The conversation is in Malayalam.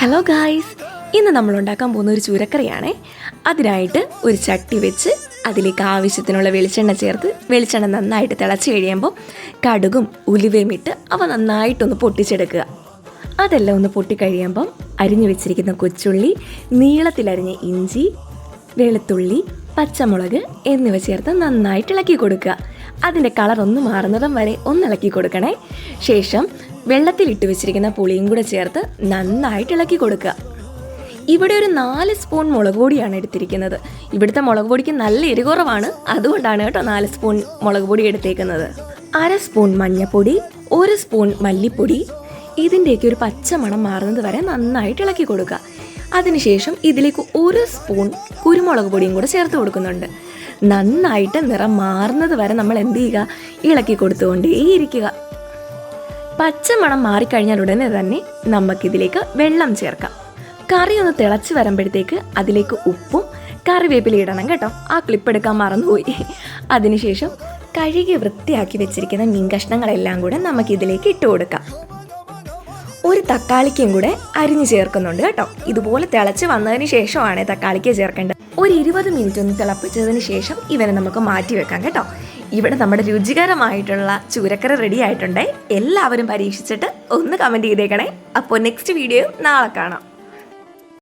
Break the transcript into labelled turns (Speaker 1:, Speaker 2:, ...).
Speaker 1: ഹലോ ഗായ്സ്, ഇന്ന് നമ്മൾ ഉണ്ടാക്കാൻ പോകുന്ന ഒരു ചൂരക്കറിയാണേ. അതിനായിട്ട് ഒരു ചട്ടി വെച്ച് അതിലേക്ക് ആവശ്യത്തിനുള്ള വെളിച്ചെണ്ണ ചേർത്ത് വെളിച്ചെണ്ണ നന്നായിട്ട് തിളച്ച് കഴിയുമ്പോൾ കടുകും ഉലുവയും ഇട്ട് അവ നന്നായിട്ടൊന്ന് പൊട്ടിച്ചെടുക്കുക. അതെല്ലാം ഒന്ന് പൊട്ടിക്കഴിയുമ്പം അരിഞ്ഞു വെച്ചിരിക്കുന്ന കൊച്ചുള്ളി, നീളത്തിലരിഞ്ഞ ഇഞ്ചി, വെളുത്തുള്ളി, പച്ചമുളക് എന്നിവ ചേർത്ത് നന്നായിട്ട് ഇളക്കി കൊടുക്കുക. അതിൻ്റെ കളർ ഒന്ന് മാറുന്നതും വരെ ഒന്ന് ഇളക്കി കൊടുക്കണേ. ശേഷം വെള്ളത്തിലിട്ട് വെച്ചിരിക്കുന്ന പുളിയും കൂടെ ചേർത്ത് നന്നായിട്ട് ഇളക്കി കൊടുക്കുക. ഇവിടെ ഒരു 4 സ്പൂൺ മുളക് പൊടിയാണ് എടുത്തിരിക്കുന്നത്. ഇവിടുത്തെ മുളക് പൊടിക്ക് നല്ല എരികുറവാണ്, അതുകൊണ്ടാണ് കേട്ടോ 4 സ്പൂൺ മുളക് പൊടി എടുത്തേക്കുന്നത്. 1/2 സ്പൂൺ മഞ്ഞൾപ്പൊടി, 1 സ്പൂൺ മല്ലിപ്പൊടി. ഇതിൻ്റെയൊക്കെ ഒരു പച്ചമണം മാറുന്നത് വരെ നന്നായിട്ട് ഇളക്കി കൊടുക്കുക. അതിനുശേഷം ഇതിലേക്ക് 1 സ്പൂൺ കുരുമുളക് പൊടിയും കൂടെ ചേർത്ത് കൊടുക്കുന്നുണ്ട്. നന്നായിട്ട് നിറം മാറുന്നത് വരെ നമ്മൾ എന്ത് ചെയ്യുക, ഇളക്കി കൊടുത്തുകൊണ്ടേയിരിക്കുക. പച്ചമണം മാറിക്കഴിഞ്ഞാൽ ഉടനെ തന്നെ നമുക്കിതിലേക്ക് വെള്ളം ചേർക്കാം. കറി ഒന്ന് തിളച്ച് വരുമ്പോഴത്തേക്ക് അതിലേക്ക് ഉപ്പും കറിവേപ്പില ഇടണം കേട്ടോ. ആ ക്ലിപ്പ് എടുക്കാൻ മറന്നുപോയി. അതിനുശേഷം കഴുകി വൃത്തിയാക്കി വെച്ചിരിക്കുന്ന മീൻ കഷ്ണങ്ങളെല്ലാം കൂടെ നമുക്കിതിലേക്ക് ഇട്ട് കൊടുക്കാം. ഒരു തക്കാളിക്കും കൂടെ അരിഞ്ഞ് ചേർക്കുന്നുണ്ട് കേട്ടോ. ഇതുപോലെ തിളച്ച് വന്നതിന് ശേഷമാണ് തക്കാളിക്ക് ചേർക്കേണ്ടത്. ഒരു 20 മിനിറ്റ് ഒന്ന് തിളപ്പിച്ചതിന് ശേഷം ഇവനെ നമുക്ക് മാറ്റി വെക്കാം കേട്ടോ. ഇവിടെ നമ്മുടെ രുചികരമായിട്ടുള്ള ചൂരക്കറി റെഡി ആയിട്ടുണ്ട്. എല്ലാവരും പരീക്ഷിച്ചിട്ട് ഒന്ന് കമൻറ്റ് ചെയ്തേക്കണേ. അപ്പോൾ നെക്സ്റ്റ് വീഡിയോ നാളെ കാണാം.